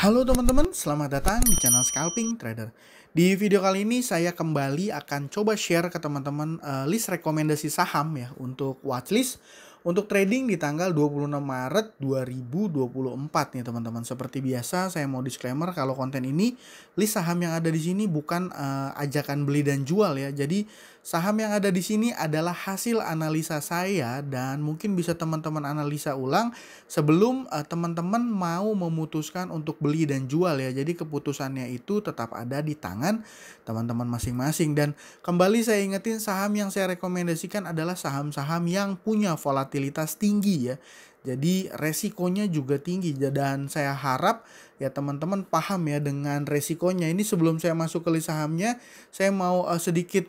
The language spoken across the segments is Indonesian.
Halo teman-teman, selamat datang di channel Scalping Trader. Di video kali ini saya kembali akan coba share ke teman-teman list rekomendasi saham ya untuk watchlist untuk trading di tanggal 26 Maret 2024 nih teman-teman. Seperti biasa saya mau disclaimer kalau konten ini list saham yang ada di sini bukan ajakan beli dan jual ya. Jadi saham yang ada di sini adalah hasil analisa saya dan mungkin bisa teman-teman analisa ulang sebelum teman-teman mau memutuskan untuk beli dan jual ya. Jadi keputusannya itu tetap ada di tangan teman-teman masing-masing. Dan kembali saya ingetin, saham yang saya rekomendasikan adalah saham-saham yang punya volatilitas tinggi ya. Jadi resikonya juga tinggi dan saya harap ya teman-teman paham ya dengan resikonya. Ini sebelum saya masuk ke list sahamnya, saya mau sedikit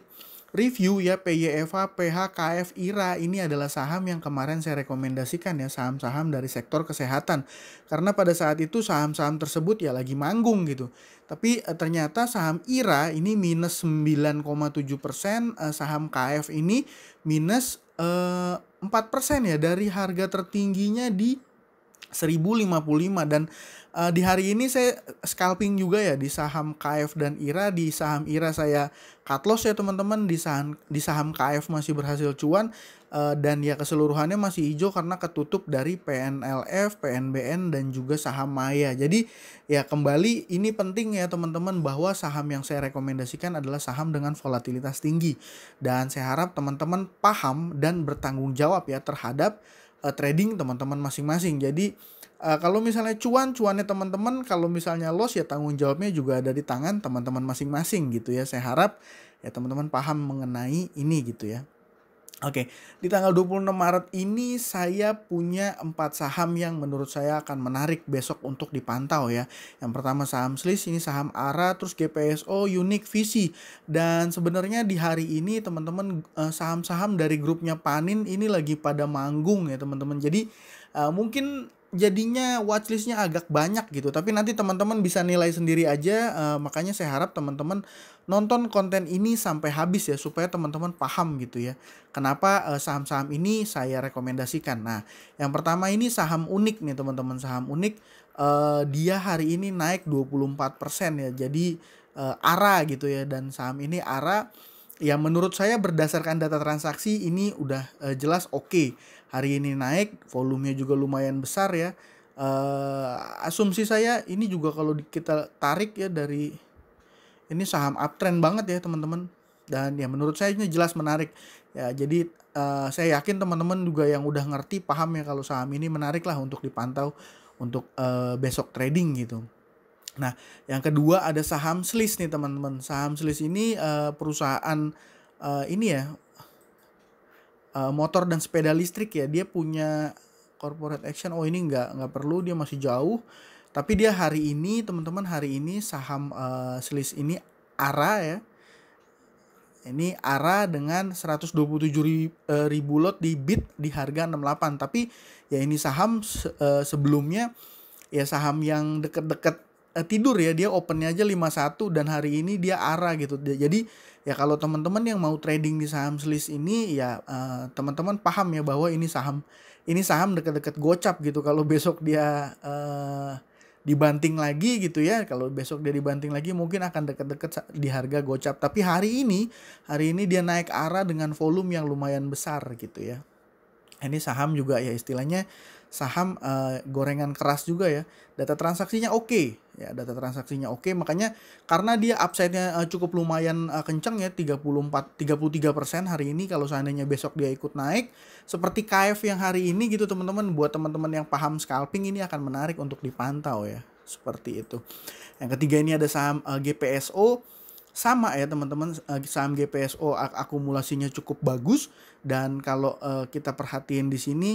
review ya. PYFA, PH, KF, IRA ini adalah saham yang kemarin saya rekomendasikan ya, saham-saham dari sektor kesehatan. Karena pada saat itu saham-saham tersebut ya lagi manggung gitu. Tapi ternyata saham IRA ini minus 9,7%, saham KF ini minus 4% ya dari harga tertingginya di 1055. Dan di hari ini saya scalping juga ya di saham KF dan IRA. Di saham IRA saya cut loss ya teman-teman, di saham KF masih berhasil cuan dan ya keseluruhannya masih hijau karena ketutup dari PNLF, PNBN dan juga saham Maya. Jadi ya kembali ini penting ya teman-teman bahwa saham yang saya rekomendasikan adalah saham dengan volatilitas tinggi. Dan saya harap teman-teman paham dan bertanggung jawab ya terhadap trading teman-teman masing-masing. Jadi kalau misalnya cuannya teman-teman, kalau misalnya loss ya tanggung jawabnya juga ada di tangan teman-teman masing-masing gitu ya. Saya harap ya teman-teman paham mengenai ini gitu ya. Oke, di tanggal 26 Maret ini saya punya 4 saham yang menurut saya akan menarik besok untuk dipantau ya. Yang pertama saham SLIS, ini saham ARA, terus GPSO, Unique, Visi. Dan sebenarnya di hari ini teman-teman saham-saham dari grupnya Panin ini lagi pada manggung ya teman-teman. Jadi mungkin jadinya watchlistnya agak banyak gitu, tapi nanti teman-teman bisa nilai sendiri aja. Makanya saya harap teman-teman nonton konten ini sampai habis ya supaya teman-teman paham gitu ya kenapa saham-saham ini saya rekomendasikan. Nah yang pertama ini saham Unik nih teman-teman. Saham Unik dia hari ini naik 24% ya, jadi ARA gitu ya. Dan saham ini ARA ya menurut saya berdasarkan data transaksi ini udah jelas oke. Hari ini naik, volumenya juga lumayan besar ya. Asumsi saya ini juga kalau kita tarik ya dari ini saham uptrend banget ya teman-teman. Dan ya menurut saya ini jelas menarik ya. Jadi saya yakin teman-teman juga yang udah ngerti paham ya kalau saham ini menarik lah untuk dipantau untuk besok trading gitu. Nah, yang kedua ada saham SLIS nih teman-teman. Saham SLIS ini perusahaan ini ya motor dan sepeda listrik ya. Dia punya corporate action. Oh ini nggak perlu, dia masih jauh. Tapi dia hari ini teman-teman, hari ini saham SLIS ini ARA ya. Ini ARA dengan 127.000 lot di bid di harga 68. Tapi ya ini saham sebelumnya ya saham yang deket-deket tidur ya, dia opennya aja 51 dan hari ini dia ARA gitu. Jadi ya kalau teman-teman yang mau trading di saham SLIS ini ya teman-teman paham ya bahwa ini saham dekat-dekat gocap gitu. Kalau besok dia dibanting lagi gitu ya, kalau besok dia dibanting lagi mungkin akan dekat-dekat di harga gocap. Tapi hari ini dia naik ARA dengan volume yang lumayan besar gitu ya. Ini saham juga ya istilahnya saham gorengan keras juga ya. Data transaksinya oke ya, makanya karena dia upside-nya cukup lumayan kencang ya, 33% hari ini. Kalau seandainya besok dia ikut naik seperti KF yang hari ini gitu teman-teman, buat teman-teman yang paham scalping ini akan menarik untuk dipantau ya, seperti itu. Yang ketiga ini ada saham GPSO. Sama ya teman-teman, saham GPSO akumulasinya cukup bagus. Dan kalau kita perhatiin di sini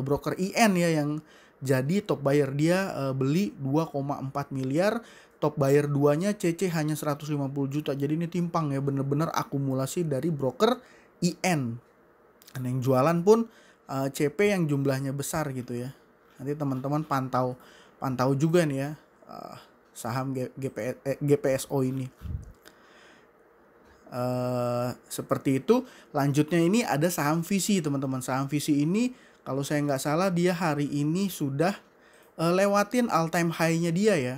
broker IN ya yang jadi top buyer, dia beli 2,4 miliar, top buyer 2-nya CC hanya 150 juta. Jadi ini timpang ya, bener-bener akumulasi dari broker IN. Dan yang jualan pun CP yang jumlahnya besar gitu ya. Nanti teman-teman pantau juga nih ya saham GPSO ini. Seperti itu. Lanjutnya ini ada saham Visi teman-teman. Saham Visi ini kalau saya nggak salah dia hari ini sudah lewatin all time high-nya dia ya.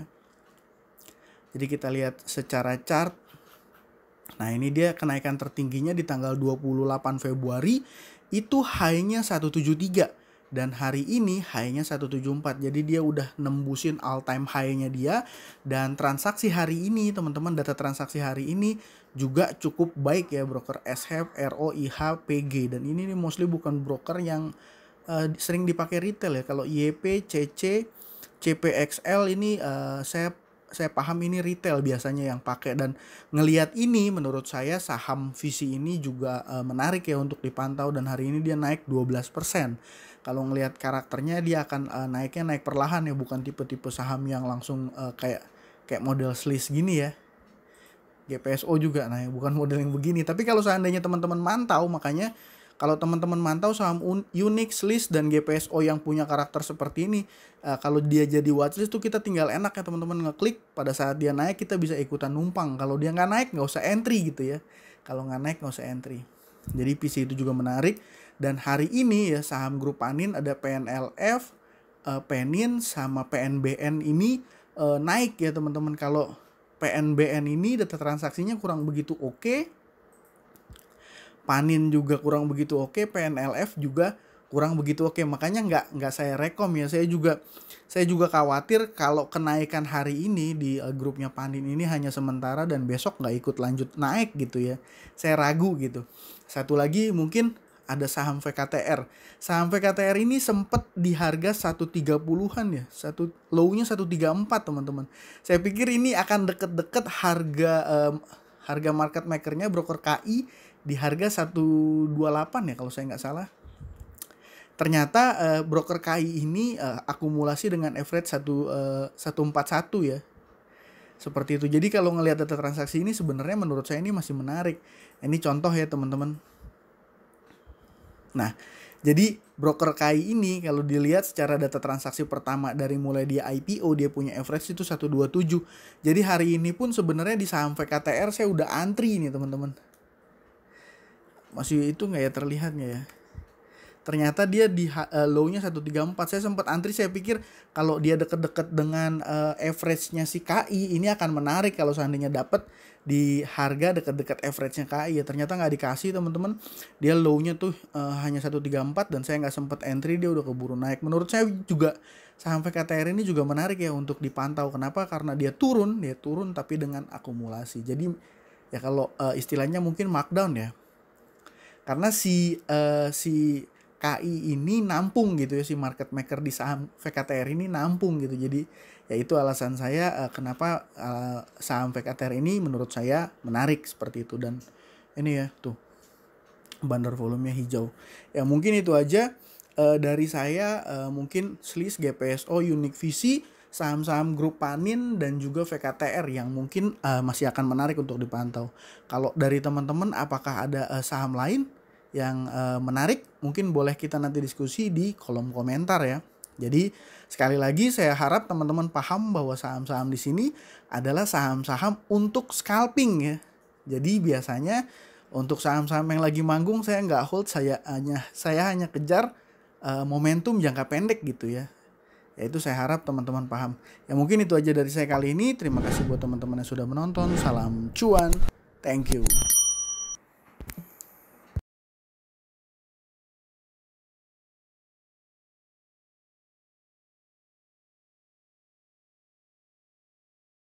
Jadi kita lihat secara chart. Nah, ini dia kenaikan tertingginya di tanggal 28 Februari itu high-nya 173 dan hari ini high-nya 174. Jadi dia udah nembusin all time high-nya dia, dan transaksi hari ini teman-teman, data transaksi hari ini juga cukup baik ya, broker SHEP, ROIH, PG, dan ini nih mostly bukan broker yang sering dipakai retail ya. Kalau YP, CC, CPXL ini saya paham ini retail biasanya yang pakai, dan ngelihat ini menurut saya saham visi ini juga menarik ya untuk dipantau, dan hari ini dia naik 12%. Kalau ngelihat karakternya dia akan naiknya naik perlahan ya, bukan tipe-tipe saham yang langsung kayak model slice gini ya. GPSO juga, nah bukan model yang begini. Tapi kalau seandainya teman-teman mantau, makanya kalau teman-teman mantau saham Unix, Slice, dan GPSO yang punya karakter seperti ini, kalau dia jadi watchlist tuh kita tinggal enak ya teman-teman, ngeklik pada saat dia naik kita bisa ikutan numpang. Kalau dia nggak naik nggak usah entry gitu ya. Kalau nggak naik nggak usah entry. Jadi PC itu juga menarik. Dan hari ini ya saham grup Panin ada PNLF, Penin, sama PNBN ini naik ya teman-teman. Kalau PNBN ini data transaksinya kurang begitu oke. Panin juga kurang begitu oke, PNLF juga kurang begitu oke. Makanya nggak saya rekom ya. Saya juga khawatir kalau kenaikan hari ini di grupnya Panin ini hanya sementara dan besok nggak ikut lanjut naik gitu ya. Saya ragu gitu. Satu lagi mungkin ada saham VKTR. Saham VKTR ini sempat di harga 130-an ya. Low-nya 134 teman-teman. Saya pikir ini akan deket-deket harga market maker-nya broker KI di harga 128 ya kalau saya nggak salah. Ternyata broker KI ini akumulasi dengan average 141 ya. Seperti itu. Jadi kalau ngelihat data transaksi ini sebenarnya menurut saya ini masih menarik. Ini contoh ya teman-teman. Nah, jadi broker KI ini kalau dilihat secara data transaksi pertama dari mulai dia IPO dia punya average itu 127. Jadi hari ini pun sebenarnya di saham VKTR saya udah antri nih teman-teman. Masih itu nggak ya terlihatnya ya. Ternyata dia di low-nya 134. Saya sempat antri, saya pikir kalau dia deket-deket dengan average-nya si KI ini akan menarik kalau seandainya dapat di harga deket-deket average-nya KI ya. Ternyata nggak dikasih teman-teman. Dia low-nya tuh hanya 134 dan saya nggak sempat entry, dia udah keburu naik. Menurut saya juga saham VKTR ini juga menarik ya untuk dipantau. Kenapa? Karena dia turun tapi dengan akumulasi. Jadi ya kalau istilahnya mungkin markdown ya. Karena si KI ini nampung gitu ya, si market maker di saham VKTR ini nampung gitu. Jadi ya itu alasan saya kenapa saham VKTR ini menurut saya menarik seperti itu. Dan ini ya tuh bandar volumenya hijau. Ya mungkin itu aja dari saya. Mungkin Slice, GPSO, Unique Visi, saham-saham grup Panin dan juga VKTR yang mungkin masih akan menarik untuk dipantau. Kalau dari teman-teman apakah ada saham lain yang menarik, mungkin boleh kita nanti diskusi di kolom komentar ya. Jadi sekali lagi saya harap teman-teman paham bahwa saham-saham di sini adalah saham-saham untuk scalping ya. Jadi biasanya untuk saham-saham yang lagi manggung saya nggak hold, saya hanya kejar momentum jangka pendek gitu ya. Ya itu saya harap teman-teman paham. Ya mungkin itu aja dari saya kali ini. Terima kasih buat teman-teman yang sudah menonton. Salam cuan. Thank you.